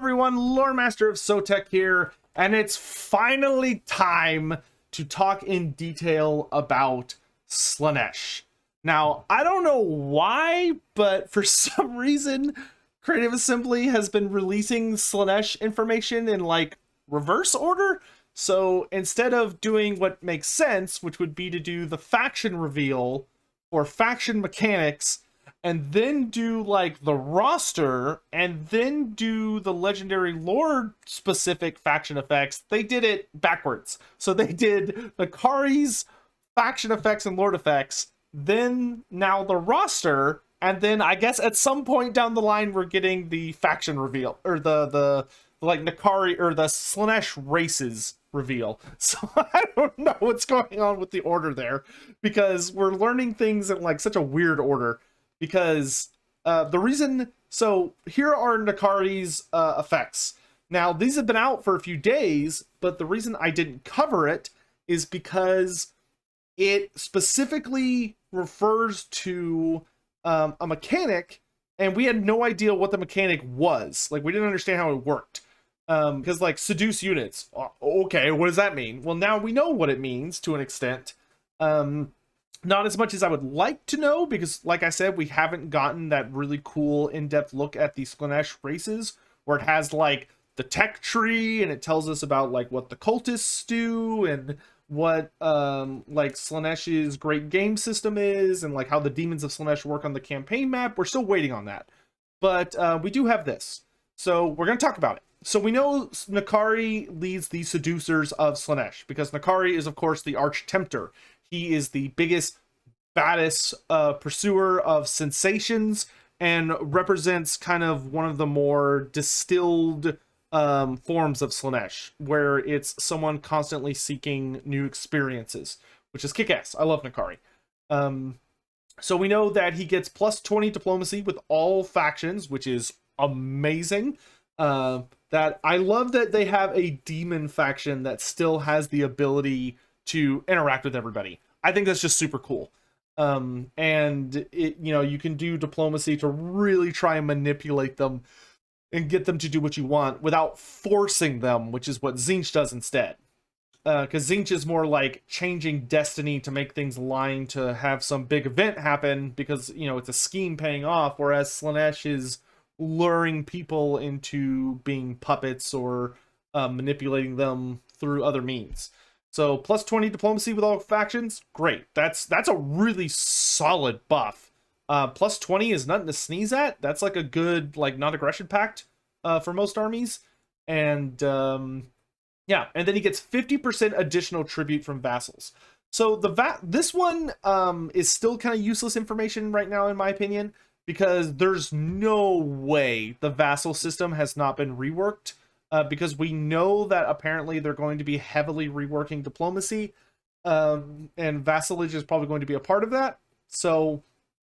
everyone, Loremaster of Sotek here, and it's finally time to talk in detail about Slaanesh. Now, I don't know why, but for some reason, Creative Assembly has been releasing Slaanesh information in like reverse order. So instead of doing what makes sense, which would be to do the faction reveal or faction mechanics, and then do like the roster, and then do the legendary lore specific faction effects, they did it backwards. So they did Nakari's faction effects and lore effects, then now the roster, and then I guess at some point down the line we're getting the faction reveal, or the like Nakari or the Slaanesh races reveal. So I don't know what's going on with the order there, because we're learning things in like such a weird order. Because the reason, so here are Nakari's effects. Now, these have been out for a few days, but the reason I didn't cover it is because it specifically refers to a mechanic, and we had no idea what the mechanic was. Like, we didn't understand how it worked. Because, like, Seduce Units. Okay, what does that mean? Well, now we know what it means to an extent. Not as much as I would like to know, because like I said, we haven't gotten that really cool in-depth look at the Slaanesh races, where it has like the tech tree, and it tells us about like what the cultists do, and what like Slaanesh's great game system is, and like how the demons of Slaanesh work on the campaign map. We're still waiting on that, but we do have this, so we're going to talk about it. So we know Nakari leads the seducers of Slaanesh, because Nakari is of course the arch Tempter. He is the biggest, baddest pursuer of sensations, and represents kind of one of the more distilled forms of Slaanesh, where it's someone constantly seeking new experiences, which is kick-ass. I love Nakari. So we know that he gets plus 20 diplomacy with all factions, which is amazing. That I love that they have a demon faction that still has the ability to interact with everybody. I think that's just super cool. And it, you know, you can do diplomacy to really try and manipulate them and get them to do what you want without forcing them, which is what Tzeentch does instead. Because Tzeentch is more like changing destiny to make things align to have some big event happen, because, you know, it's a scheme paying off, whereas Slaanesh is luring people into being puppets or manipulating them through other means. So plus 20 diplomacy with all factions, great. That's a really solid buff. Plus 20 is nothing to sneeze at. That's like a good like non-aggression pact for most armies. And yeah, and then he gets 50% additional tribute from vassals. So this one is still kind of useless information right now in my opinion, because there's no way the vassal system has not been reworked. Because we know that apparently they're going to be heavily reworking diplomacy, and vassalage is probably going to be a part of that. So,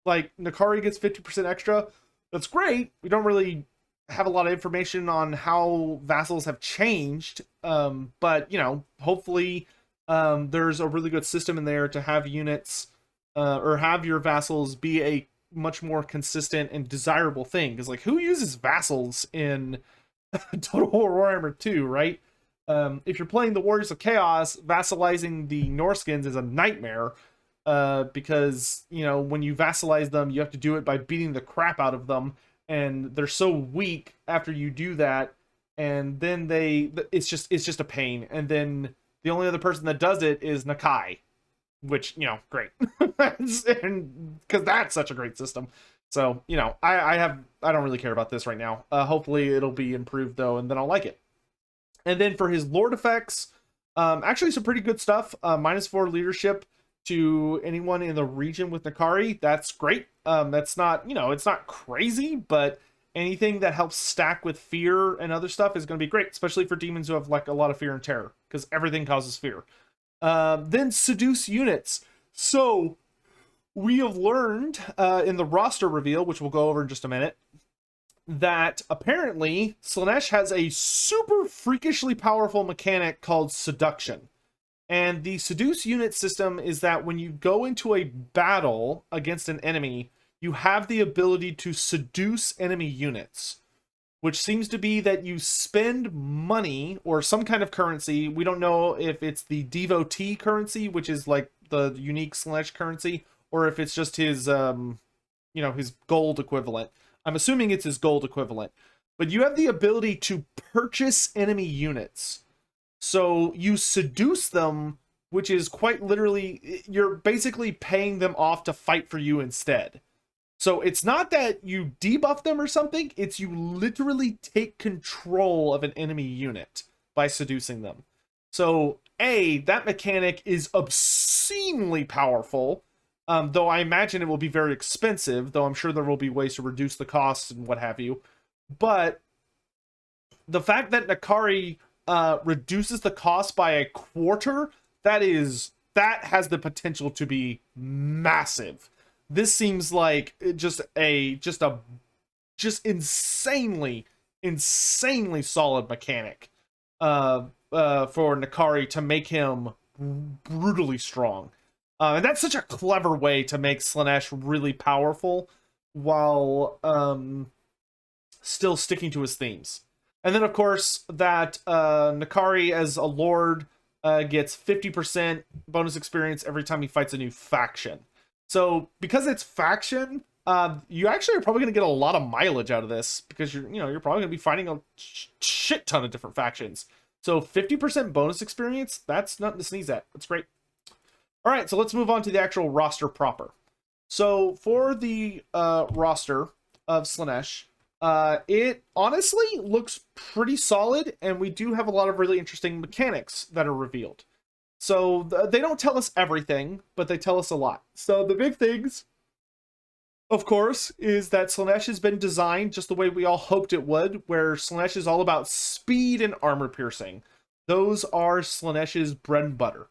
like, Nakari gets 50% extra. That's great. We don't really have a lot of information on how vassals have changed, but, you know, hopefully there's a really good system in there to have units, or have your vassals be a much more consistent and desirable thing. Because, like, who uses vassals in Total War Warhammer 2, right? If you're playing the Warriors of Chaos, vassalizing the Norskins is a nightmare, because, you know, when you vassalize them, you have to do it by beating the crap out of them, and they're so weak after you do that, and then it's just a pain, and then the only other person that does it is Nakari, which, you know, great. And because that's such a great system. So, you know, I don't really care about this right now. Hopefully it'll be improved though, and then I'll like it. And then for his Lord effects, actually some pretty good stuff. -4 leadership to anyone in the region with Nakari. That's great. That's not, you know, it's not crazy, but anything that helps stack with fear and other stuff is going to be great, especially for demons who have like a lot of fear and terror, because everything causes fear. Then Seduce Units. So we have learned in the roster reveal, which we'll go over in just a minute, that apparently Slaanesh has a super freakishly powerful mechanic called Seduction. And the Seduce unit system is that when you go into a battle against an enemy, you have the ability to seduce enemy units. which seems to be that you spend money or some kind of currency. We don't know if it's the devotee currency, which is like the unique Slaanesh currency, or if it's just his, his gold equivalent. I'm assuming it's his gold equivalent. But you have the ability to purchase enemy units. So you seduce them, which is quite literally, you're basically paying them off to fight for you instead. So it's not that you debuff them or something, it's you literally take control of an enemy unit by seducing them. So that mechanic is obscenely powerful, though I imagine it will be very expensive, though I'm sure there will be ways to reduce the costs and what have you. But the fact that Nakari reduces the cost by a quarter, that has the potential to be massive. This seems like just insanely solid mechanic for Nakari to make him brutally strong. And that's such a clever way to make Slaanesh really powerful while still sticking to his themes. And then, of course, that Nakari as a lord gets 50% bonus experience every time he fights a new faction. So because it's faction, you actually are probably going to get a lot of mileage out of this, because you're probably going to be fighting a shit ton of different factions. So 50% bonus experience, that's nothing to sneeze at. That's great. All right, so let's move on to the actual roster proper. So for the roster of Slaanesh, it honestly looks pretty solid, and we do have a lot of really interesting mechanics that are revealed. So they don't tell us everything, but they tell us a lot. So the big things, of course, is that Slaanesh has been designed just the way we all hoped it would, where Slaanesh is all about speed and armor piercing. Those are Slaanesh's bread and butter.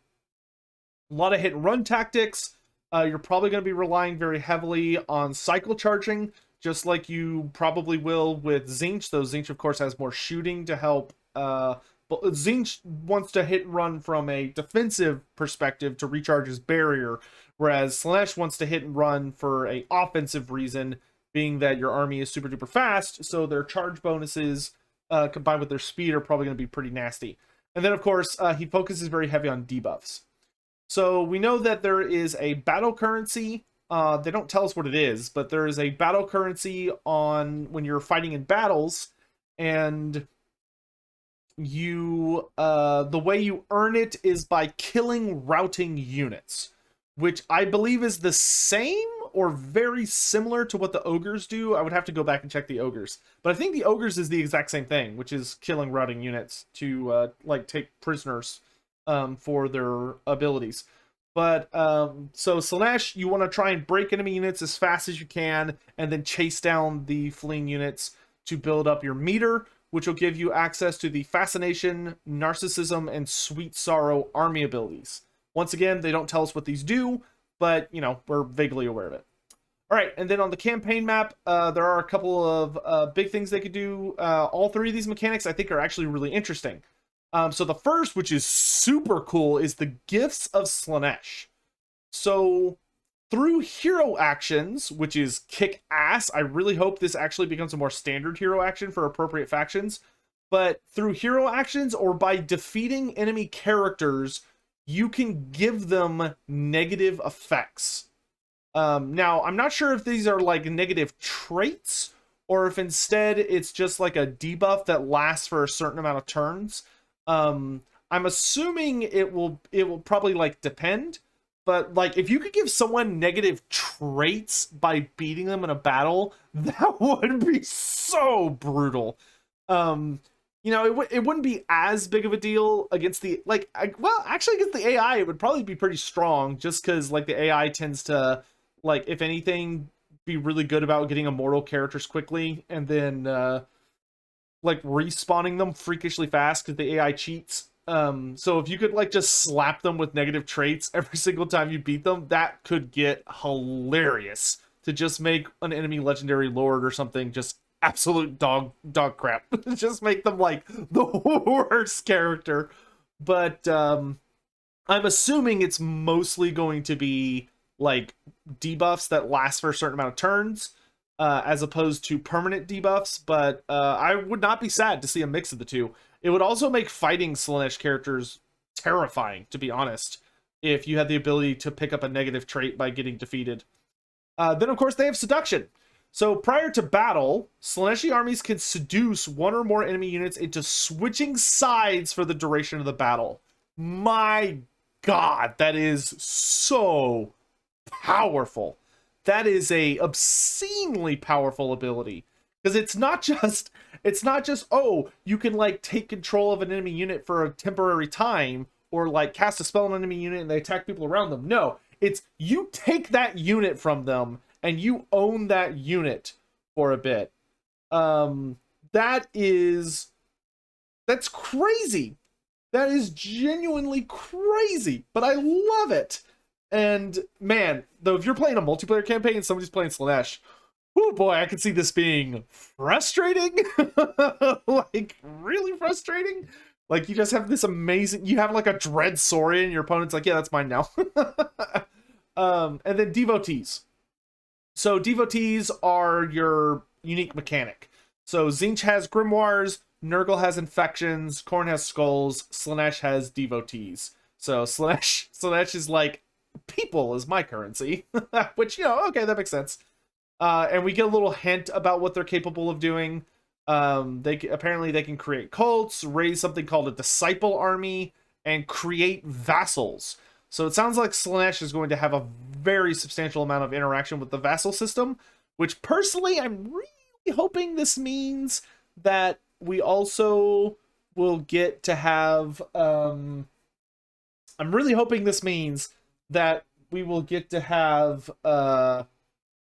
A lot of hit and run tactics. You're probably going to be relying very heavily on cycle charging, just like you probably will with Tzeentch, though Tzeentch, of course, has more shooting to help. But Tzeentch wants to hit and run from a defensive perspective to recharge his barrier, whereas Slaanesh wants to hit and run for an offensive reason, being that your army is super duper fast, so their charge bonuses combined with their speed are probably going to be pretty nasty. And then, of course, he focuses very heavy on debuffs. So we know that there is a battle currency. They don't tell us what it is, but there is a battle currency on when you're fighting in battles, and the way you earn it is by killing routing units, which I believe is the same or very similar to what the ogres do. I would have to go back and check the ogres, but I think the ogres is the exact same thing, which is killing routing units to take prisoners for their abilities. But so Slaanesh, you want to try and break enemy units as fast as you can, and then chase down the fleeing units to build up your meter, which will give you access to the Fascination, Narcissism, and Sweet Sorrow army abilities. Once again, they don't tell us what these do, but, we're vaguely aware of it. All right, and then on the campaign map, there are a couple of big things they could do. All three of these mechanics, I think, are actually really interesting. So the first, which is super cool, is the Gifts of Slaanesh. So through hero actions, which is kick ass, I really hope this actually becomes a more standard hero action for appropriate factions. But through hero actions or by defeating enemy characters, you can give them negative effects. Now, I'm not sure if these are like negative traits, or if instead it's just like a debuff that lasts for a certain amount of turns. I'm assuming it will probably like depend, but like if you could give someone negative traits by beating them in a battle, that would be so brutal. It wouldn't be as big of a deal against the actually against the AI it would probably be pretty strong, just because like the AI tends to, like, if anything, be really good about getting immortal characters quickly, and then like respawning them freakishly fast because the AI cheats. So if you could like just slap them with negative traits every single time you beat them, that could get hilarious to just make an enemy legendary lord or something just absolute dog crap. Just make them like the worst character. But I'm assuming it's mostly going to be like debuffs that last for a certain amount of turns. as opposed to permanent debuffs, but I would not be sad to see a mix of the two. It would also make fighting Slaanesh characters terrifying, to be honest, if you had the ability to pick up a negative trait by getting defeated. Then, of course, they have Seduction. So prior to battle, Slaaneshi armies can seduce one or more enemy units into switching sides for the duration of the battle. My God, that is so powerful. That is a obscenely powerful ability. Because it's not just, oh, you can like take control of an enemy unit for a temporary time, or like cast a spell on an enemy unit and they attack people around them. No, it's you take that unit from them and you own that unit for a bit. That's crazy. That is genuinely crazy, but I love it. And man, though, if you're playing a multiplayer campaign and somebody's playing Slaanesh, oh boy, I can see this being frustrating. Like, really frustrating. Like, you just have this amazing, you have like a Dread Saurian, and your opponent's like, yeah, that's mine now. And then Devotees. So Devotees are your unique mechanic. So Tzeentch has Grimoires, Nurgle has Infections, Khorne has Skulls, Slaanesh has Devotees. So Slaanesh is like, people is my currency. Which, you know, okay, that makes sense. And we get a little hint about what they're capable of doing. Apparently they can create cults, raise something called a disciple army, and create vassals. So it sounds like Slaanesh is going to have a very substantial amount of interaction with the vassal system, which personally I'm really hoping this means that we also will get to have I'm really hoping this means that we will get to have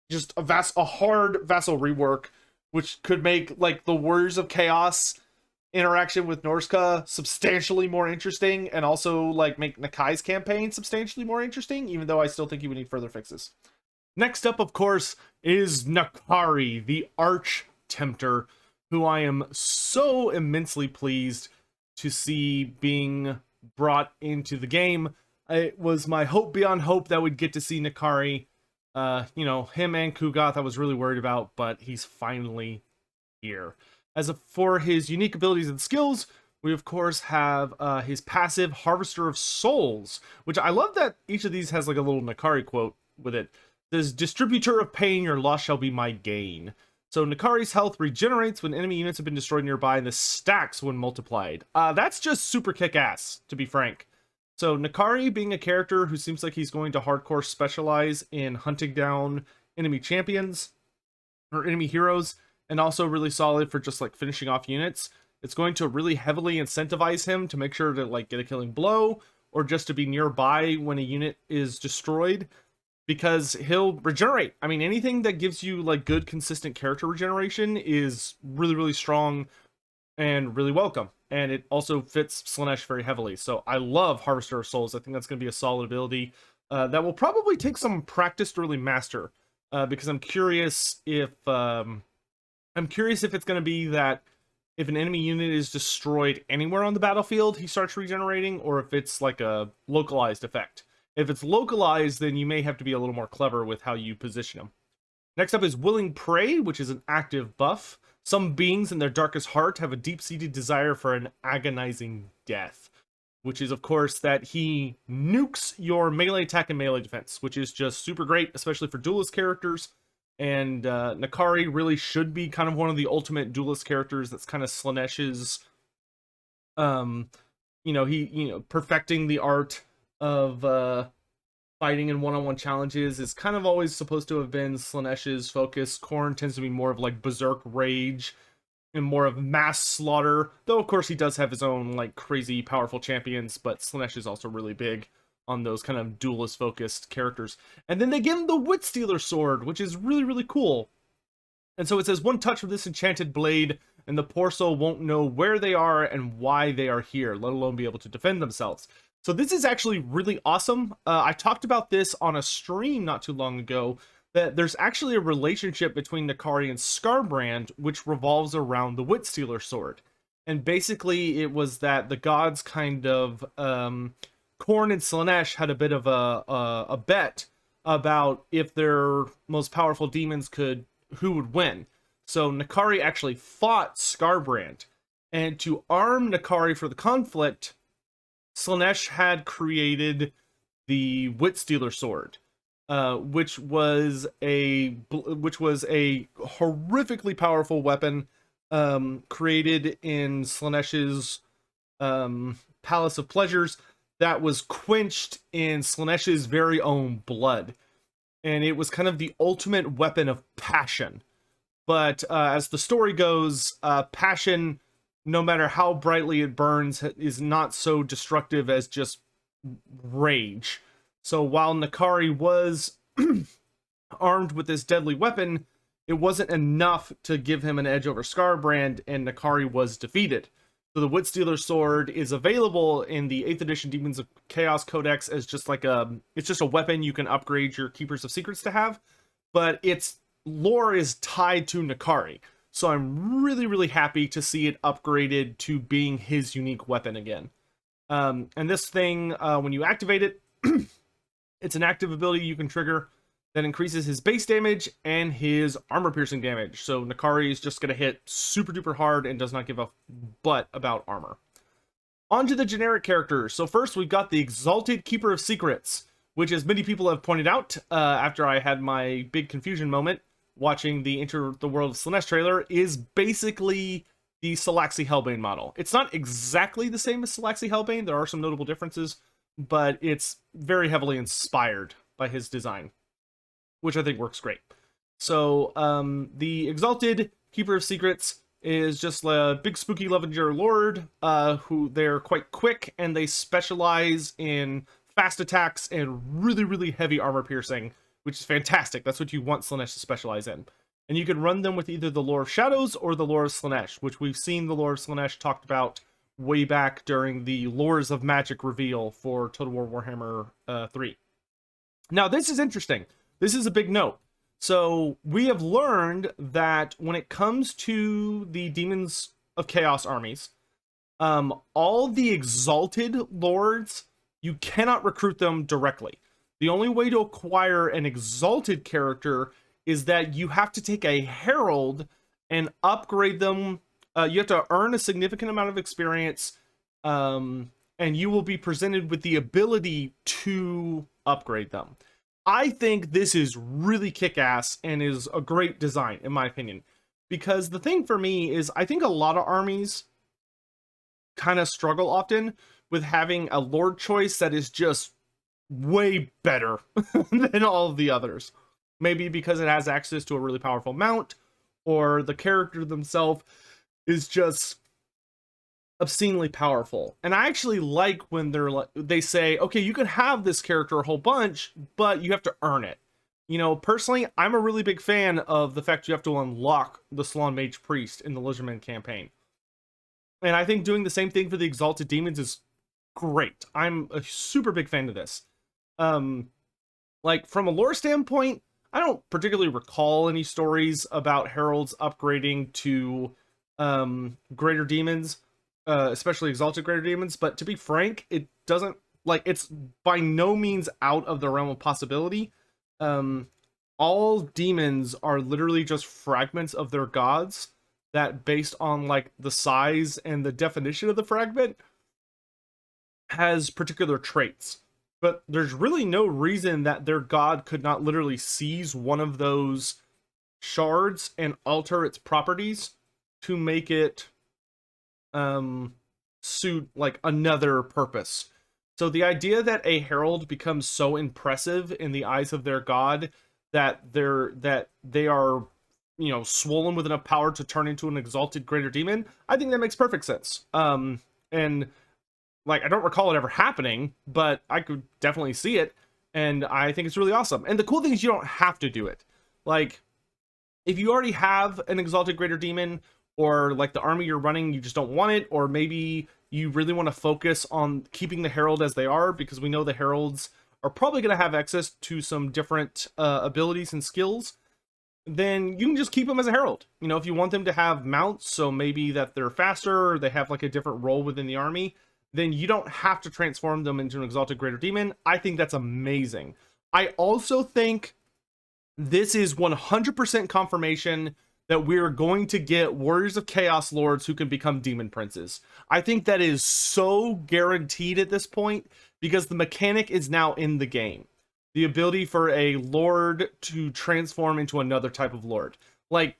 just a hard vassal rework, which could make like the Warriors of Chaos interaction with Norsca substantially more interesting, and also like make Nakai's campaign substantially more interesting, even though I still think he would need further fixes. Next up, of course, is Nakari, the Arch Tempter, who I am so immensely pleased to see being brought into the game. It was my hope beyond hope that we'd get to see Nakari. You know, him and Kugoth I was really worried about, but he's finally here. For his unique abilities and skills, we of course have his passive Harvester of Souls, which I love that each of these has like a little Nakari quote with it. It says, "Distributor of pain, your loss shall be my gain." So Nakari's health regenerates when enemy units have been destroyed nearby, and this stacks when multiplied. That's just super kick-ass, to be frank. So Nakari, being a character who seems like he's going to hardcore specialize in hunting down enemy champions or enemy heroes, and also really solid for just like finishing off units, it's going to really heavily incentivize him to make sure to like get a killing blow, or just to be nearby when a unit is destroyed, because he'll regenerate. I mean, anything that gives you like good consistent character regeneration is really, really strong and really welcome. And it also fits Slaanesh very heavily. So I love Harvester of Souls. I think that's going to be a solid ability that will probably take some practice to really master, because I'm curious if it's going to be that if an enemy unit is destroyed anywhere on the battlefield, he starts regenerating, or if it's like a localized effect. If it's localized, then you may have to be a little more clever with how you position him. Next up is Willing Prey, which is an active buff. Some beings in their darkest heart have a deep-seated desire for an agonizing death, which is, of course, that he nukes your melee attack and melee defense, which is just super great, especially for duelist characters. And Nakari really should be kind of one of the ultimate duelist characters. That's kind of Slaanesh's, perfecting the art of fighting in one-on-one challenges is kind of always supposed to have been Slaanesh's focus. Khorne tends to be more of like berserk rage and more of mass slaughter, though of course he does have his own like crazy powerful champions, but Slaanesh is also really big on those kind of duelist focused characters. And then they give him the Whitstealer Sword, which is really, really cool. And so it says, one touch of this enchanted blade and the poor soul won't know where they are and why they are here, let alone be able to defend themselves. So this is actually really awesome. I talked about this on a stream not too long ago, that there's actually a relationship between Nakari and Skarbrand, which revolves around the Whitstealer Sword. And basically it was that the gods kind of, Khorne and Slaanesh had a bit of a bet about if their most powerful demons could who would win. So Nakari actually fought Skarbrand, and to arm Nakari for the conflict, Slaanesh had created the Whitstealer Sword, which was a horrifically powerful weapon, created in Slaanesh's Palace of Pleasures, that was quenched in Slaanesh's very own blood, and it was kind of the ultimate weapon of passion. But as the story goes, passion, no matter how brightly it burns, is not so destructive as just rage. So while Nakari was armed with this deadly weapon, it wasn't enough to give him an edge over Skarbrand, and Nakari was defeated. So the Whitstealer Sword is available in the 8th edition Demons of Chaos Codex as just like it's just a weapon you can upgrade your Keepers of Secrets to have, but its lore is tied to Nakari. So I'm really, really happy to see it upgraded to being his unique weapon again. And this thing, when you activate it, it's an active ability you can trigger that increases his base damage and his armor piercing damage. So Nakari is just going to hit super duper hard and does not give a butt about armor. On to the generic characters. So first we've got the Exalted Keeper of Secrets, which, as many people have pointed out, after I had my big confusion moment watching the Enter the World of Slaanesh trailer, is basically the Salaxi Hellbane model. It's not exactly the same as Salaxi Hellbane. There are some notable differences, but it's very heavily inspired by his design, which I think works great. So the Exalted Keeper of Secrets is just a big spooky Levenger Lord, who they're quite quick, and they specialize in fast attacks and really, really heavy armor piercing, which is fantastic. That's what you want Slaanesh to specialize in. And you can run them with either the Lore of Shadows or the Lore of Slaanesh, which we've seen the Lore of Slaanesh talked about way back during the Lores of Magic reveal for Total War Warhammer 3. Now, this is interesting. This is a big note. So we have learned that when it comes to the Demons of Chaos armies, all the Exalted Lords, you cannot recruit them directly. The only way to acquire an Exalted character is that you have to take a Herald and upgrade them. You have to earn a significant amount of experience, and you will be presented with the ability to upgrade them. I think this is really kick-ass and is a great design, in my opinion. Because the thing for me is, I think a lot of armies kind of struggle often with having a Lord choice that is just way better than all of the others. Maybe because it has access to a really powerful mount, or the character themselves is just obscenely powerful. And I actually like when they say, okay, you can have this character a whole bunch, but you have to earn it. You know, personally, I'm a really big fan of the fact you have to unlock the Slaanesh Mage Priest in the Lizardman campaign. And I think doing the same thing for the Exalted Demons is great. I'm a super big fan of this. Like, from a lore standpoint, I don't particularly recall any stories about Heralds upgrading to greater demons, especially Exalted greater demons, but to be frank, it doesn't, like, it's by no means out of the realm of possibility. All demons are literally just fragments of their gods that, based on like the size and the definition of the fragment, has particular traits. But there's really no reason that their god could not literally seize one of those shards and alter its properties to make it suit like another purpose. So the idea that a herald becomes so impressive in the eyes of their god that they are, you know, swollen with enough power to turn into an exalted greater demon, I think that makes perfect sense. And like, I don't recall it ever happening, but I could definitely see it, and I think it's really awesome. And the cool thing is you don't have to do it. Like, if you already have an exalted greater demon, or like the army you're running, you just don't want it, or maybe you really want to focus on keeping the herald as they are, because we know the heralds are probably going to have access to some different abilities and skills, then you can just keep them as a herald. You know, if you want them to have mounts, so maybe that they're faster, or they have like a different role within the army, then you don't have to transform them into an exalted greater demon. I think that's amazing. I also think this is 100% confirmation that we're going to get Warriors of Chaos Lords who can become Demon Princes. I think that is so guaranteed at this point because the mechanic is now in the game. The ability for a Lord to transform into another type of Lord. Like,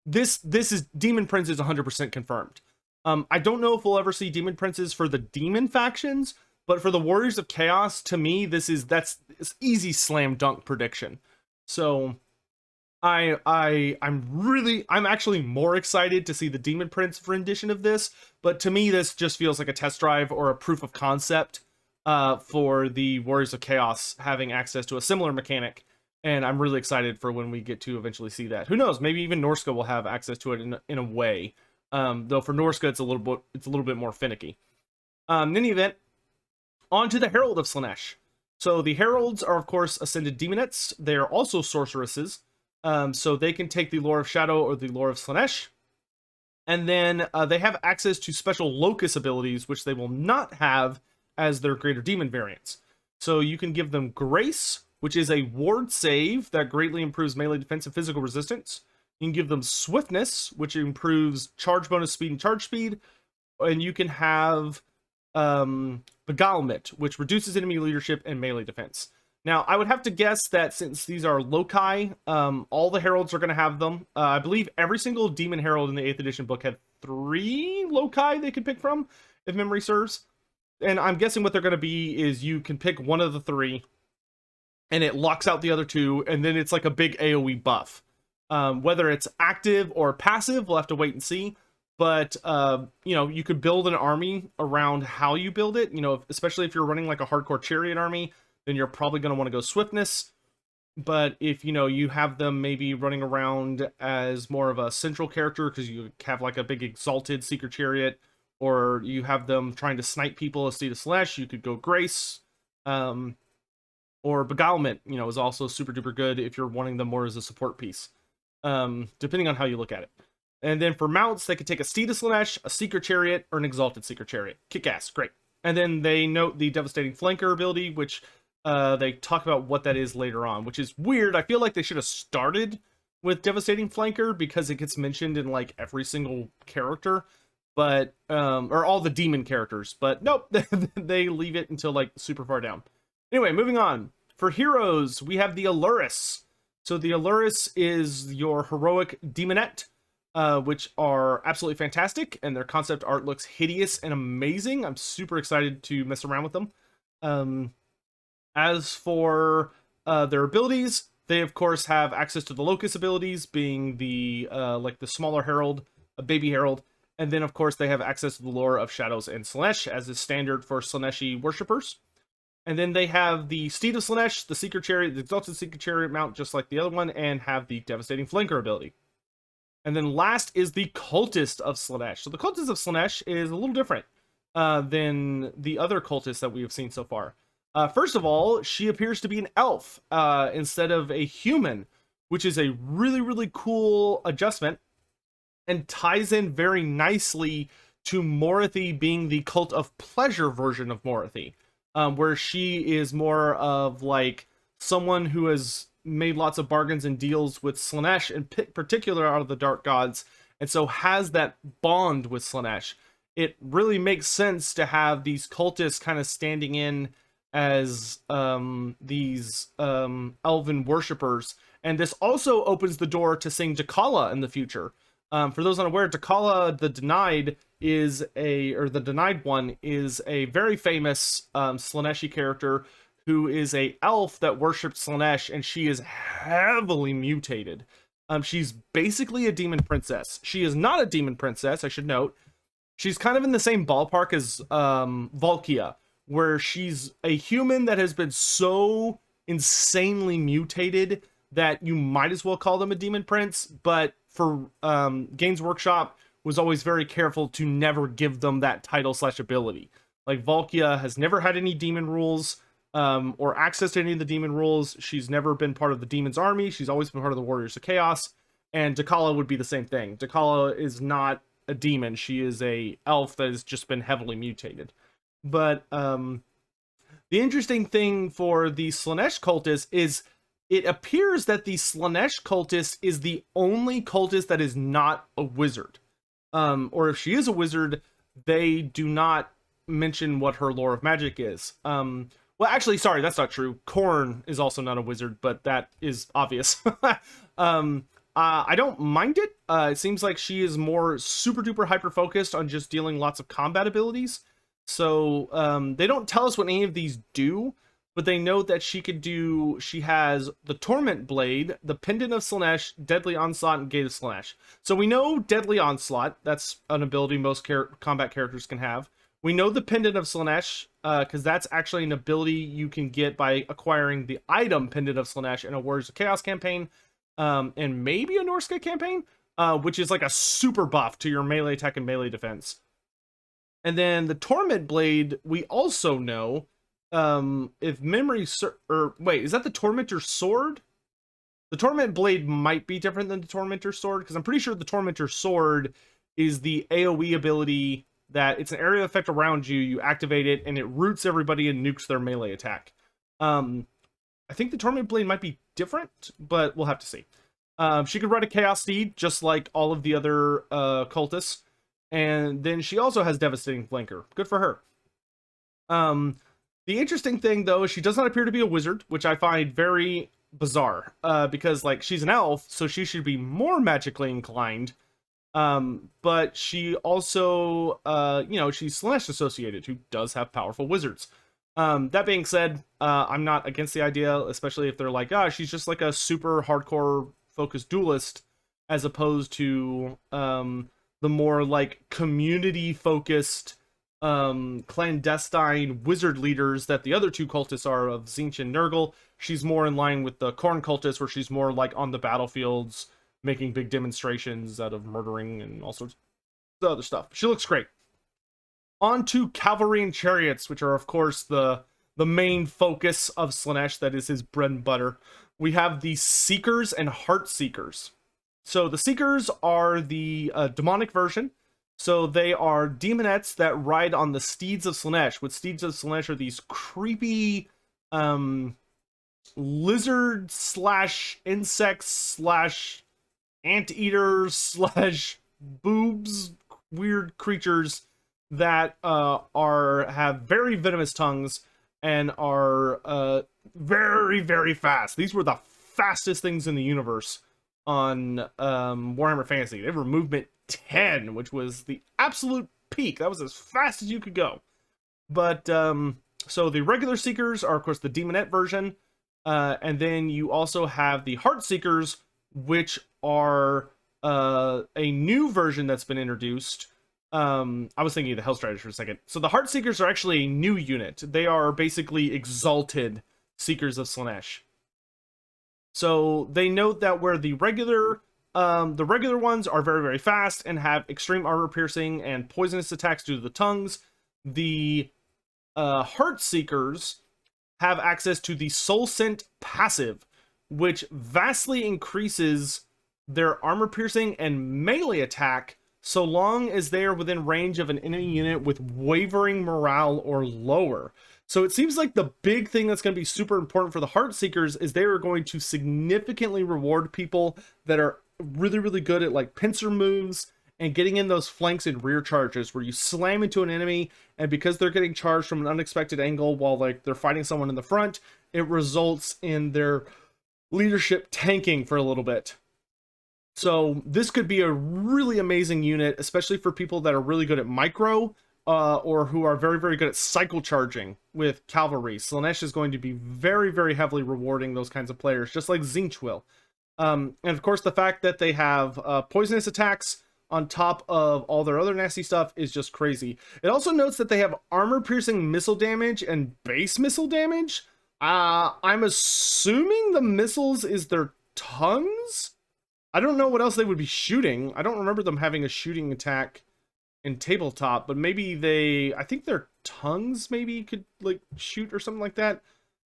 this is Demon Prince is 100% confirmed. I don't know if we'll ever see Demon Princes for the Demon factions, but for the Warriors of Chaos, to me, that's easy slam dunk prediction. So I'm actually more excited to see the Demon Prince rendition of this, but to me this just feels like a test drive or a proof of concept for the Warriors of Chaos having access to a similar mechanic, and I'm really excited for when we get to eventually see that. Who knows, maybe even Norska will have access to it in a way, though for Norska it's a little bit more finicky. In any event, on to the Herald of Slaanesh. So the Heralds are of course ascended demonettes. They are also sorceresses. So they can take the Lore of Shadow or the Lore of Slaanesh. And then they have access to special Locus abilities, which they will not have as their Greater Demon variants. So you can give them Grace, which is a ward save that greatly improves melee defense and physical resistance. You can give them Swiftness, which improves charge bonus speed and charge speed. And you can have Beguilement, which reduces enemy leadership and melee defense. Now, I would have to guess that since these are loci, all the heralds are going to have them. I believe every single demon herald in the 8th edition book had 3 loci they could pick from, if memory serves. And I'm guessing what they're going to be is you can pick one of the 3, and it locks out the other 2, and then it's like a big AoE buff. Whether it's active or passive, we'll have to wait and see. But, you know, you could build an army around how you build it, you know, especially if you're running like a hardcore chariot army, then you're probably going to want to go Swiftness. But if, you know, you have them maybe running around as more of a central character because you have like a big Exalted Secret Chariot, or you have them trying to snipe people as Seduce Units, you could go Grace. Or Beguilement, you know, is also super duper good if you're wanting them more as a support piece, depending on how you look at it. And then for mounts, they could take a Seduce Units, a Secret Chariot, or an Exalted Secret Chariot. Kick ass, great. And then they note the Devastating Flanker ability, which they talk about what that is later on, which is weird. I feel like they should have started with Devastating Flanker because it gets mentioned in like every single character, but or all the demon characters. But nope, they leave it until like super far down. Anyway, moving on. For heroes, we have the Aluris. So the Aluris is your heroic demonette, which are absolutely fantastic, and their concept art looks hideous and amazing. I'm super excited to mess around with them. As for their abilities, they of course have access to the Locus abilities, being the like the smaller herald, a baby herald, and then of course they have access to the lore of Shadows and Slaanesh, as is standard for Slaaneshi worshippers. And then they have the Steed of Slaanesh, the Secret Chariot, the Exalted Secret Chariot mount, just like the other one, and have the Devastating Flanker ability. And then last is the Cultist of Sladash. So the Cultist of Slaanesh is a little different than the other cultists that we have seen so far. First of all, she appears to be an elf instead of a human, which is a really, really cool adjustment and ties in very nicely to Morathi being the Cult of Pleasure version of Morathi, where she is more of like someone who has made lots of bargains and deals with Slaanesh, in particular out of the Dark Gods, and so has that bond with Slaanesh. It really makes sense to have these cultists kind of standing in as these elven worshippers, and this also opens the door to seeing Dakala in the future. For those unaware, Dakala the Denied is the Denied One is a very famous Slaaneshi character who is a elf that worships Slaanesh, and she is heavily mutated. She's basically a demon princess. She is not a demon princess, I should note. She's kind of in the same ballpark as Valkia, where she's a human that has been so insanely mutated that you might as well call them a demon prince, but for Games Workshop was always very careful to never give them that title / ability. Like Valkia has never had any demon rules or access to any of the demon rules. She's never been part of the demon's army. She's always been part of the Warriors of Chaos, and Dakala would be the same thing. Dakala is not a demon. She is a elf that has just been heavily mutated. But the interesting thing for the Slaanesh cultists is it appears that the Slaanesh cultist is the only cultist that is not a wizard. Or if she is a wizard, they do not mention what her lore of magic is. Well, actually, sorry, that's not true. Korn is also not a wizard, but that is obvious. I don't mind it. It seems like she is more super duper hyper focused on just dealing lots of combat abilities. So they don't tell us what any of these do, but they note that she has the Torment Blade, the Pendant of Slaanesh, Deadly Onslaught, and Gate of Slaanesh. So we know Deadly Onslaught. That's an ability most combat characters can have. We know the Pendant of Slaanesh, because that's actually an ability you can get by acquiring the item Pendant of Slaanesh in a Warriors of Chaos campaign, and maybe a Norska campaign, which is like a super buff to your melee attack and melee defense. And then the Torment Blade, we also know, if memory wait, is that the Tormentor Sword? The Torment Blade might be different than the Tormentor Sword, because I'm pretty sure the Tormentor Sword is the AoE ability that it's an area effect around you, you activate it, and it roots everybody and nukes their melee attack. I think the Torment Blade might be different, but we'll have to see. She could ride a Chaos Steed, just like all of the other cultists. And then she also has Devastating Flanker. Good for her. The interesting thing, though, is she does not appear to be a wizard, which I find very bizarre. Because, like, she's an elf, so she should be more magically inclined. But she also, she's Slaanesh associated, who does have powerful wizards. That being said, I'm not against the idea, especially if they're like, she's just like a super hardcore focused duelist, as opposed to the more like community focused clandestine wizard leaders that the other two cultists are of Tzeentch and Nurgle. She's more in line with the Khorne cultists, where she's more like on the battlefields, making big demonstrations out of murdering and all sorts of other stuff. She looks great. On to Cavalry and Chariots, which are, of course, the main focus of Slaanesh. That is his bread and butter. We have the Seekers and Heart Seekers. So the Seekers are the demonic version. So they are demonettes that ride on the Steeds of Slaanesh. What Steeds of Slaanesh are these creepy lizard slash insects slash anteaters slash boobs weird creatures that have very venomous tongues and are very, very fast. These were the fastest things in the universe on Warhammer Fantasy. They were movement 10, which was the absolute peak. That was as fast as you could go. But so the regular Seekers are, of course, the Demonette version. And then you also have the Heart Seekers, which are a new version that's been introduced. I was thinking of the Hellstriders for a second. So the Heart Seekers are actually a new unit. They are basically Exalted Seekers of Slaanesh. So they note that where the regular ones are very, very fast and have extreme armor piercing and poisonous attacks due to the tongues, the Heart Seekers have access to the Soul Scent passive, which vastly increases their armor piercing and melee attack so long as they are within range of an enemy unit with wavering morale or lower. So it seems like the big thing that's going to be super important for the Heart Seekers is they are going to significantly reward people that are really, really good at like pincer moves and getting in those flanks and rear charges where you slam into an enemy, and because they're getting charged from an unexpected angle while like they're fighting someone in the front, it results in their leadership tanking for a little bit. So this could be a really amazing unit, especially for people that are really good at micro, or who are very, very good at cycle charging with cavalry. Slaanesh is going to be very, very heavily rewarding those kinds of players, just like Tzeentch will. And of course, the fact that they have poisonous attacks on top of all their other nasty stuff is just crazy. It also notes that they have armor-piercing missile damage and base missile damage. I'm assuming the missiles is their tongues? I don't know what else they would be shooting. I don't remember them having a shooting attack in tabletop, but maybe I think their tongues maybe could like shoot or something like that.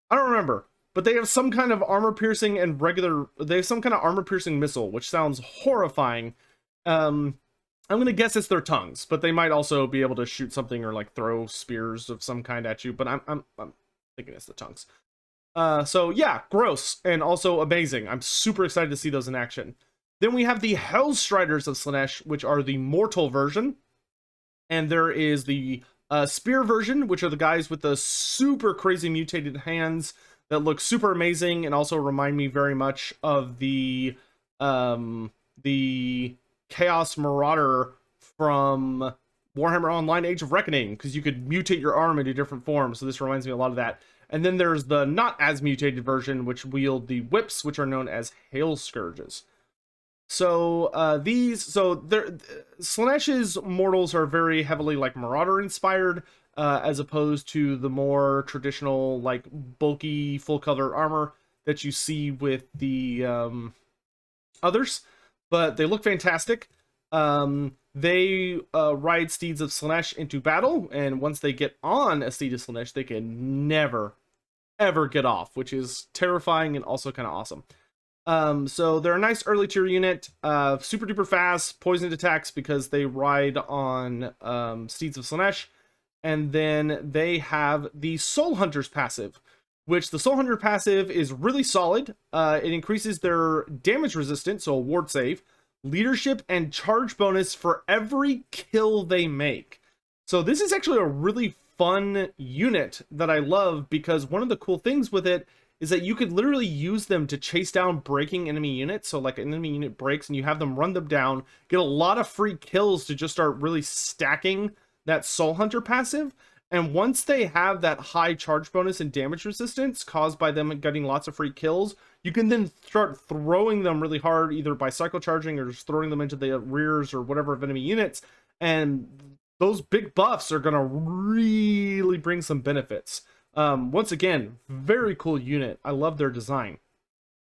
I don't remember, but they have some kind of armor piercing and they have some kind of armor piercing missile, which sounds horrifying. I'm gonna guess it's their tongues, but they might also be able to shoot something or like throw spears of some kind at you, but I'm thinking it's the tongues. So yeah, gross and also amazing. I'm super excited to see those in action. Then we have the Hellstriders of Slaanesh, which are the mortal version, and there is the spear version, which are the guys with the super crazy mutated hands that look super amazing and also remind me very much of the Chaos Marauder from Warhammer Online Age of Reckoning, because you could mutate your arm into different forms, so this reminds me a lot of that. And then there's the not as mutated version, which wield the whips, which are known as Hail Scourges. So Slaanesh's mortals are very heavily like Marauder inspired, as opposed to the more traditional like bulky full color armor that you see with the others. But they look fantastic. They ride steeds of Slaanesh into battle, and once they get on a steed of Slaanesh, they can never ever get off, which is terrifying and also kind of awesome. So they're a nice early tier unit, super duper fast, poisoned attacks because they ride on steeds of Slaanesh, and then they have the Soul Hunter's passive, which the Soul Hunter passive is really solid. It increases their damage resistance, so a ward save, leadership, and charge bonus for every kill they make. So this is actually a really fun unit that I love, because one of the cool things with it is that you could literally use them to chase down breaking enemy units. So like an enemy unit breaks and you have them run them down, get a lot of free kills to just start really stacking that Soul Hunter passive. And once they have that high charge bonus and damage resistance caused by them getting lots of free kills, you can then start throwing them really hard, either by cycle charging or just throwing them into the rears or whatever of enemy units. And those big buffs are going to really bring some benefits. Once again, very cool unit. I love their design.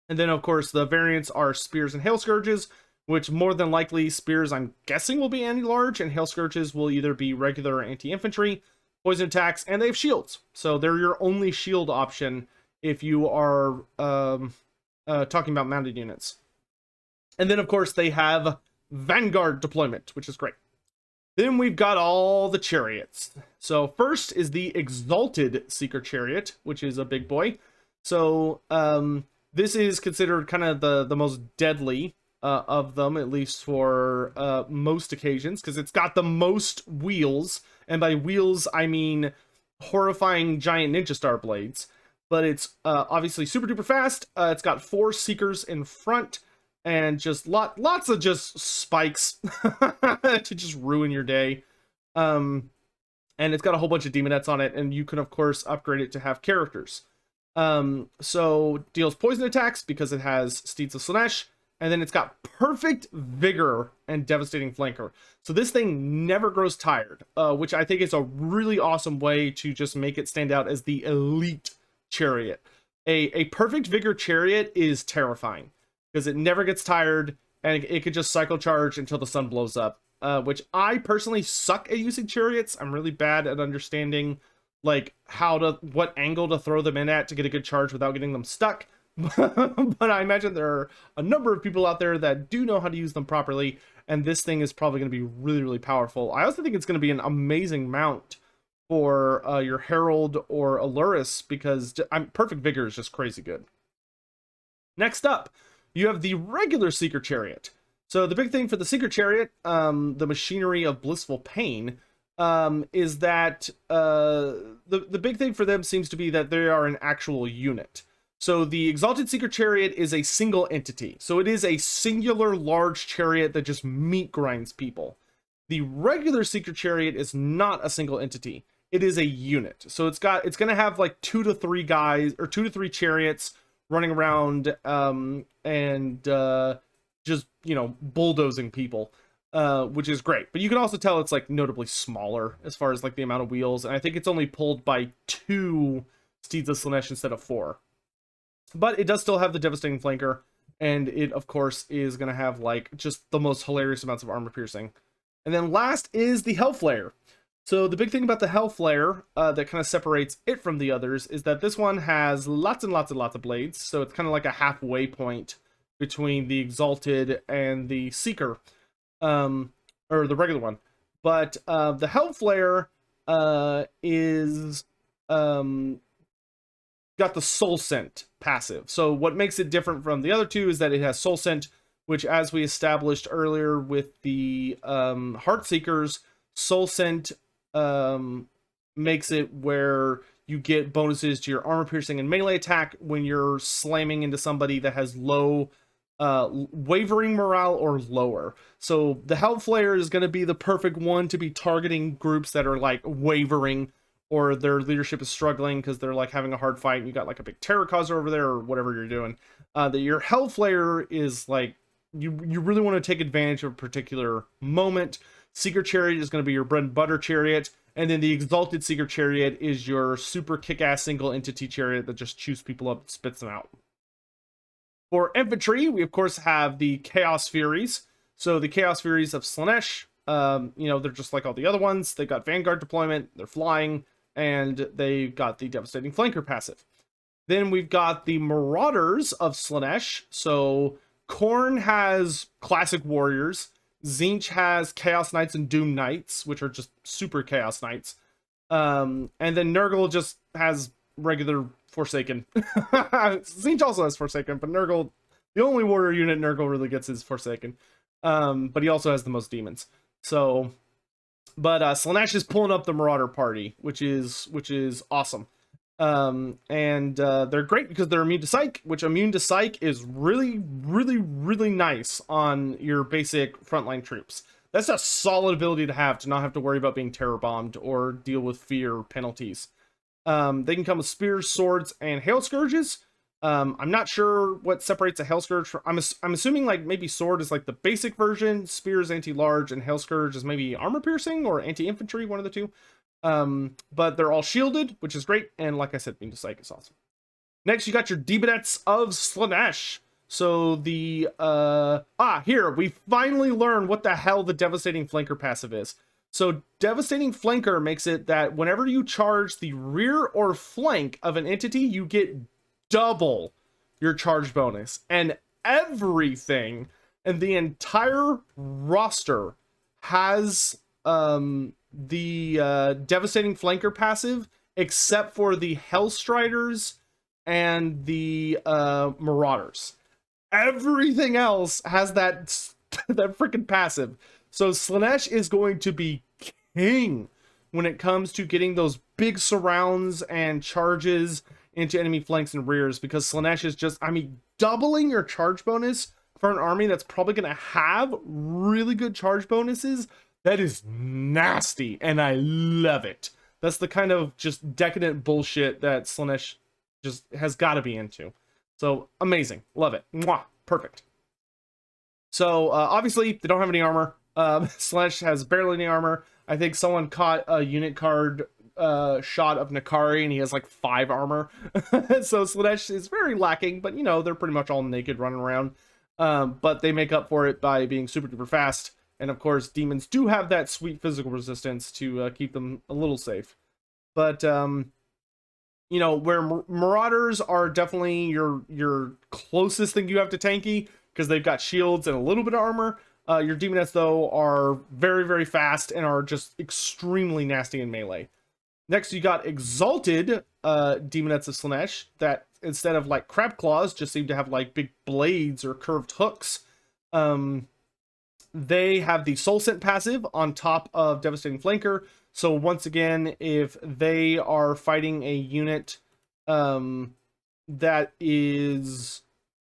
And then, of course, the variants are Spears and Hail Scourges, which more than likely Spears, I'm guessing, will be anti-large, and Hail Scourges will either be regular or anti-infantry, poison attacks, and they have shields. So they're your only shield option if you are talking about mounted units. And then, of course, they have Vanguard deployment, which is great. Then we've got all the chariots. So first is the Exalted Seeker Chariot, which is a big boy. So this is considered kind of the most deadly of them, at least for most occasions, because it's got the most wheels. And by wheels, I mean horrifying giant ninja star blades. But it's obviously super duper fast. It's got 4 Seekers in front, and just lots of just spikes to just ruin your day. And it's got a whole bunch of demonettes on it, and you can of course upgrade it to have characters. So deals poison attacks because it has Steeds of Slaanesh, and then it's got perfect vigor and devastating flanker. So this thing never grows tired, which I think is a really awesome way to just make it stand out as the elite chariot. A perfect vigor chariot is terrifying, because it never gets tired, and it could just cycle charge until the sun blows up, which I personally suck at using chariots. I'm really bad at understanding like what angle to throw them in at to get a good charge without getting them stuck. But I imagine there are a number of people out there that do know how to use them properly, and this thing is probably going to be really, really powerful. I also think it's going to be an amazing mount for your Herald or Aluris, because perfect vigor is just crazy good. Next up, you have the regular Seeker Chariot. So the big thing for the Seeker Chariot, the machinery of blissful pain, is that the big thing for them seems to be that they are an actual unit. So the Exalted Seeker Chariot is a single entity. So it is a singular large chariot that just meat grinds people. The regular Seeker Chariot is not a single entity. It is a unit. So it's going to have like 2 to 3 guys, or 2 to 3 chariots running around and just, bulldozing people, which is great. But you can also tell it's like notably smaller as far as like the amount of wheels, and I think it's only pulled by 2 Steeds of Slaanesh instead of 4. But it does still have the devastating flanker, and it of course is going to have like just the most hilarious amounts of armor piercing. And then last is the Hellflare. So the big thing about the Hellflare that kind of separates it from the others is that this one has lots and lots and lots of blades. So it's kind of like a halfway point between the Exalted and the Seeker, or the regular one. But the Hellflare is got the Soul Scent passive. So what makes it different from the other two is that it has Soul Scent, which, as we established earlier with the Heartseekers, Soul Scent makes it where you get bonuses to your armor piercing and melee attack when you're slamming into somebody that has low wavering morale or lower. So the Hellflayer is going to be the perfect one to be targeting groups that are like wavering, or their leadership is struggling because they're like having a hard fight and you got like a big terror causer over there or whatever you're doing. That your Hellflayer is like, you really want to take advantage of a particular moment. Seeker Chariot is going to be your bread and butter chariot, and then the Exalted Seeker Chariot is your super kick-ass single entity chariot that just chews people up and spits them out. For infantry, we of course have the Chaos Furies. So the Chaos Furies of Slaanesh, they're just like all the other ones. They got Vanguard deployment, they're flying, and they got the Devastating Flanker passive. Then we've got the Marauders of Slaanesh. So Khorne has Classic Warriors. Tzeentch has Chaos Knights and Doom Knights, which are just super Chaos Knights. And then Nurgle just has regular Forsaken. Tzeentch also has Forsaken, but Nurgle, the only warrior unit Nurgle really gets is Forsaken. But he also has the most demons. So, but Slaanesh is pulling up the Marauder party, which is awesome. And they're great because they're immune to Psych, which immune to Psych is really, really, really nice on your basic frontline troops. That's a solid ability to have, to not have to worry about being terror bombed or deal with fear penalties. They can come with spears, swords, and hail scourges. I'm not sure what separates a hail scourge from. I'm assuming like maybe sword is like the basic version, spears anti-large, and hail scourge is maybe armor piercing or anti-infantry, one of the two. But they're all shielded, which is great, and like I said, being to Psych is awesome. Next, you got your Demonettes of Slaanesh. So the here we finally learn what the hell the Devastating Flanker passive is. So Devastating Flanker makes it that whenever you charge the rear or flank of an entity, you get double your charge bonus. And everything in the entire roster has the Devastating Flanker passive, except for the Hellstriders and the Marauders. Everything else has that that freaking passive. So Slaanesh is going to be king when it comes to getting those big surrounds and charges into enemy flanks and rears, because Slaanesh is just, doubling your charge bonus for an army that's probably going to have really good charge bonuses. That is nasty, and I love it. That's the kind of just decadent bullshit that Slaanesh just has got to be into. So amazing, love it, mwah, perfect. So obviously they don't have any armor. Slaanesh has barely any armor. I think someone caught a unit card shot of Nakari and he has like 5 armor. So Slaanesh is very lacking, but they're pretty much all naked running around. But they make up for it by being super duper fast. And of course, demons do have that sweet physical resistance to keep them a little safe. But where Marauders are definitely your closest thing you have to tanky, because they've got shields and a little bit of armor. Your Demonettes, though, are very, very fast and are just extremely nasty in melee. Next, you got Exalted Demonettes of Slaanesh that, instead of like crab claws, just seem to have like big blades or curved hooks. They have the Soul Scent passive on top of Devastating Flanker. So once again, if they are fighting a unit that is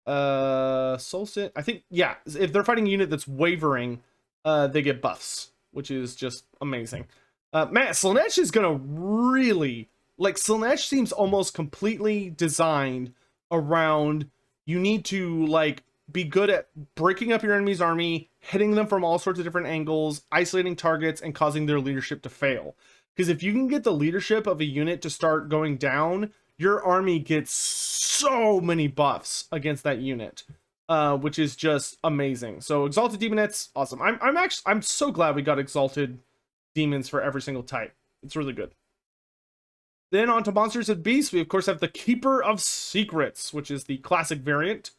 Soul Scent, I think, yeah, if they're fighting a unit that's wavering, they get buffs, which is just amazing. Man, Slaanesh is gonna really, like, Slaanesh seems almost completely designed around, you need to like be good at breaking up your enemy's army, hitting them from all sorts of different angles, isolating targets, and causing their leadership to fail. Because if you can get the leadership of a unit to start going down, your army gets so many buffs against that unit, which is just amazing. So Exalted Demonettes, awesome. I'm so glad we got Exalted Demons for every single type. It's really good. Then on to Monsters and Beasts, we of course have the Keeper of Secrets, which is the classic variant,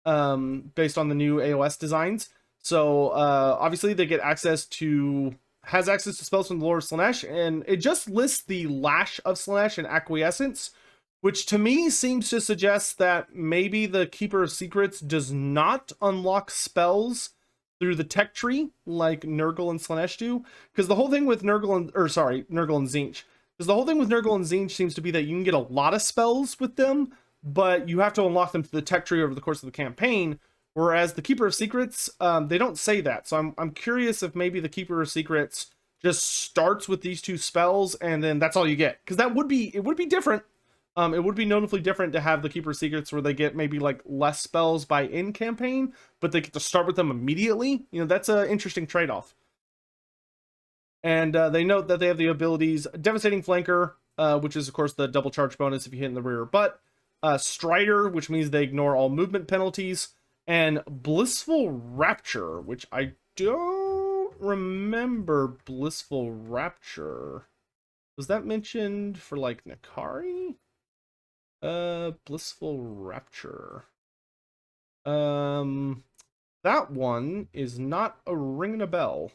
based on the new AOS designs. So obviously they get access to spells from the Lord of Slaanesh, and it just lists the Lash of Slaanesh and Acquiescence, which to me seems to suggest that maybe the Keeper of Secrets does not unlock spells through the tech tree like Nurgle and Slaanesh do. Because the whole thing with Nurgle and Tzeentch. Because the whole thing with Nurgle and Tzeentch seems to be that you can get a lot of spells with them, but you have to unlock them through the tech tree over the course of the campaign. Whereas the Keeper of Secrets, they don't say that. So I'm curious if maybe the Keeper of Secrets just starts with these two spells and then that's all you get. Because it would be different. It would be notably different to have the Keeper of Secrets where they get maybe like less spells by in campaign, but they get to start with them immediately. You know, that's an interesting trade-off. And they note that they have the abilities Devastating Flanker, which is of course the double charge bonus if you hit in the rear or butt. Strider, which means they ignore all movement penalties. And Blissful Rapture, which I don't remember Blissful Rapture. Was that mentioned for like Nakari? Blissful Rapture. That one is not a ringing a bell.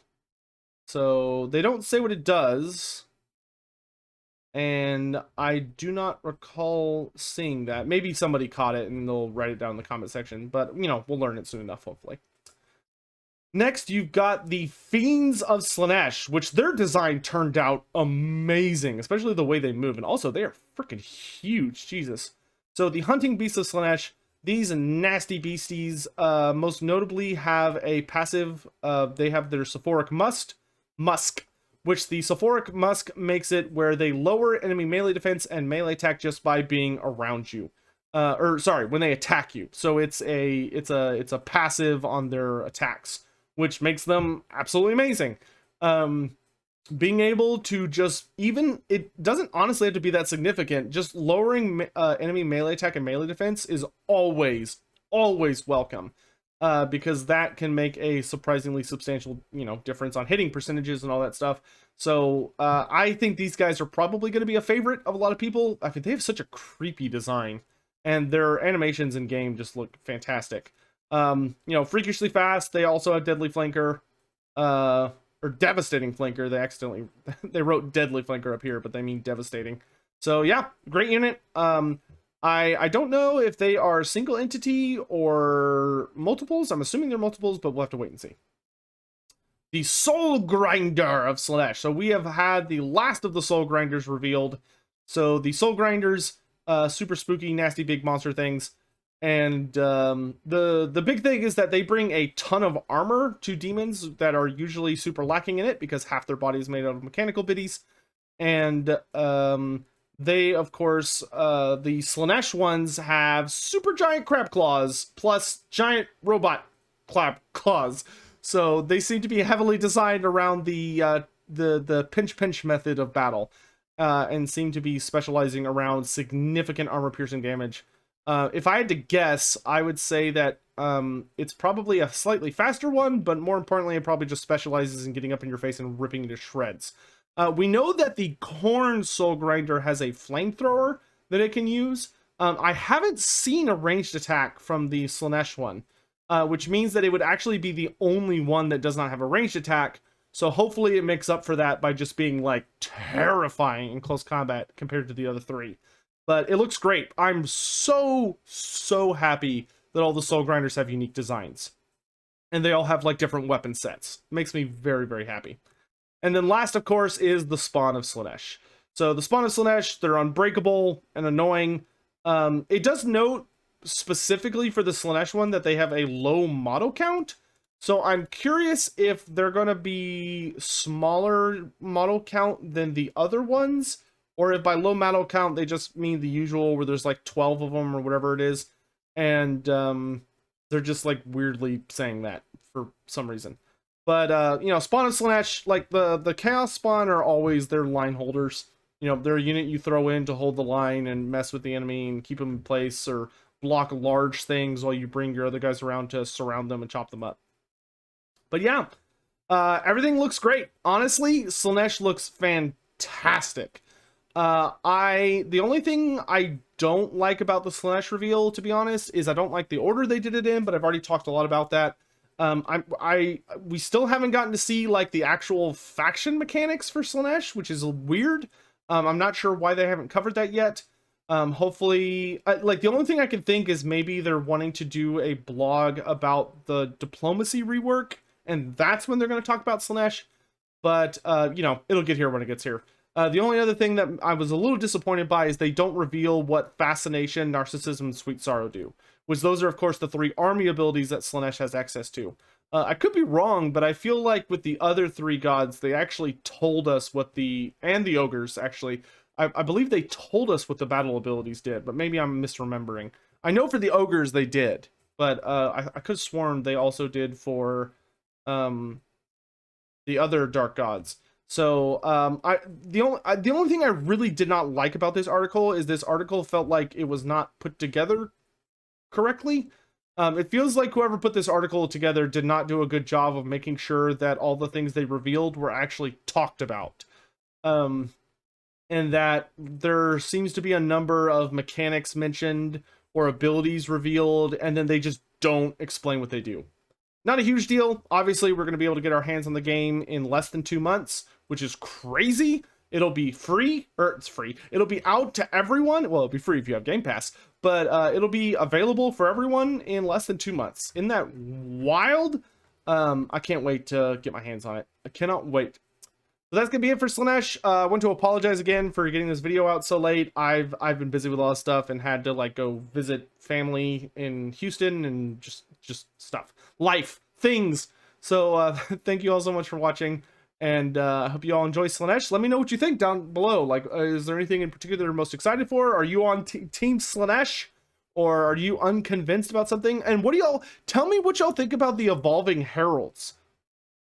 So they don't say what it does. And I do not recall seeing that. Maybe somebody caught it and they'll write it down in the comment section. But, you know, we'll learn it soon enough, hopefully. Next, you've got the Fiends of Slaanesh, which their design turned out amazing, especially the way they move. And also, they are freaking huge, Jesus. So the Hunting Beasts of Slaanesh, these nasty beasties, most notably have a passive. They have their Sulfuric Musk, which the Sulfuric Musk makes it where they lower enemy melee defense and melee attack just by being around you. When they attack you. So it's a passive on their attacks, which makes them absolutely amazing. Being able to just, even, it doesn't honestly have to be that significant, just lowering enemy melee attack and melee defense is always welcome. Because that can make a surprisingly substantial, difference on hitting percentages and all that stuff. So I think these guys are probably going to be a favorite of a lot of people. I think they have such a creepy design, and their animations in game just look fantastic. Freakishly fast. They also have Deadly Flanker, or Devastating Flanker. They wrote Deadly Flanker up here, but they mean Devastating. So yeah, great unit. I don't know if they are single entity or multiples. I'm assuming they're multiples, but we'll have to wait and see. The Soul Grinder of Slaanesh. So we have had the last of the Soul Grinders revealed. So the Soul Grinders, super spooky, nasty, big monster things. And the big thing is that they bring a ton of armor to demons that are usually super lacking in it because half their body is made out of mechanical biddies. And they, of course, the Slaanesh ones have super giant crab claws plus giant robot crab claws. So they seem to be heavily designed around the pinch method of battle, and seem to be specializing around significant armor piercing damage. If I had to guess, I would say that it's probably a slightly faster one, but more importantly, it probably just specializes in getting up in your face and ripping you to shreds. We know that the Khorne Soul Grinder has a flamethrower that it can use. I haven't seen a ranged attack from the Slaanesh one, which means that it would actually be the only one that does not have a ranged attack. So hopefully it makes up for that by just being like terrifying in close combat compared to the other three. But it looks great. I'm so happy that all the Soul Grinders have unique designs. And they all have like different weapon sets. Makes me very, very happy. And then last, of course, is the Spawn of Slaanesh. So the Spawn of Slaanesh, they're unbreakable and annoying. It does note specifically for the Slaanesh one that they have a low model count. So I'm curious if they're going to be smaller model count than the other ones, or if by low model count they just mean the usual where there's like 12 of them or whatever it is. And they're just like weirdly saying that for some reason. But, Spawn of Slaanesh, like the Chaos Spawn are always their line holders. They're a unit you throw in to hold the line and mess with the enemy and keep them in place or block large things while you bring your other guys around to surround them and chop them up. But yeah, everything looks great. Honestly, Slaanesh looks fantastic. The only thing I don't like about the Slaanesh reveal, to be honest, is I don't like the order they did it in, but I've already talked a lot about that. We still haven't gotten to see like the actual faction mechanics for Slaanesh, which is weird. I'm not sure why they haven't covered that yet. Hopefully, like the only thing I can think is maybe they're wanting to do a blog about the diplomacy rework, and that's when they're going to talk about Slaanesh. But you know, it'll get here when it gets here. The only other thing that I was a little disappointed by is they don't reveal what Fascination, Narcissism, and Sweet Sorrow do, which those are, of course, the 3 army abilities that Slaanesh has access to. I could be wrong, but I feel like with the other 3 gods, they actually told us what and the ogres, actually. I believe they told us what the battle abilities did, but maybe I'm misremembering. I know for the ogres they did, but I could have sworn they also did for the other dark gods. So the only thing I really did not like about this article is this article felt like it was not put together correctly. It feels like whoever put this article together did not do a good job of making sure that all the things they revealed were actually talked about. And that there seems to be a number of mechanics mentioned or abilities revealed, and then they just don't explain what they do. Not a huge deal. Obviously, we're going to be able to get our hands on the game in less than 2 months, which is crazy. It'll be free, or it's free. It'll be out to everyone. Well, it'll be free if you have Game Pass, but it'll be available for everyone in less than 2 months. Isn't that wild? I can't wait to get my hands on it. I cannot wait. So that's gonna be it for Slaanesh. I want to apologize again for getting this video out so late. I've been busy with a lot of stuff and had to like go visit family in Houston and just stuff, life, things. So thank you all so much for watching, and I hope you all enjoy Slaanesh. Let me know what you think down below. Like, is there anything in particular you're most excited for? Are you on Team Slaanesh, or are you unconvinced about something? And what do y'all tell me what y'all think about the evolving Heralds?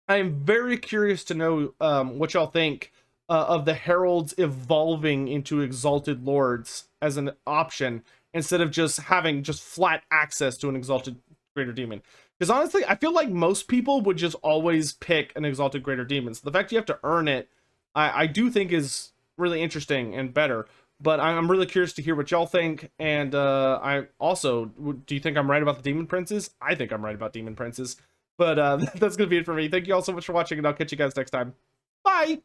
I'm very curious to know what y'all think of the Heralds evolving into Exalted Lords as an option instead of just having flat access to an Exalted Greater Demon. Because honestly, I feel like most people would just always pick an Exalted Greater Demon. So the fact you have to earn it, I do think is really interesting and better. But I'm really curious to hear what y'all think. And I also, do you think I'm right about the Demon Princes? I think I'm right about Demon Princes. But that's going to be it for me. Thank you all so much for watching, and I'll catch you guys next time. Bye!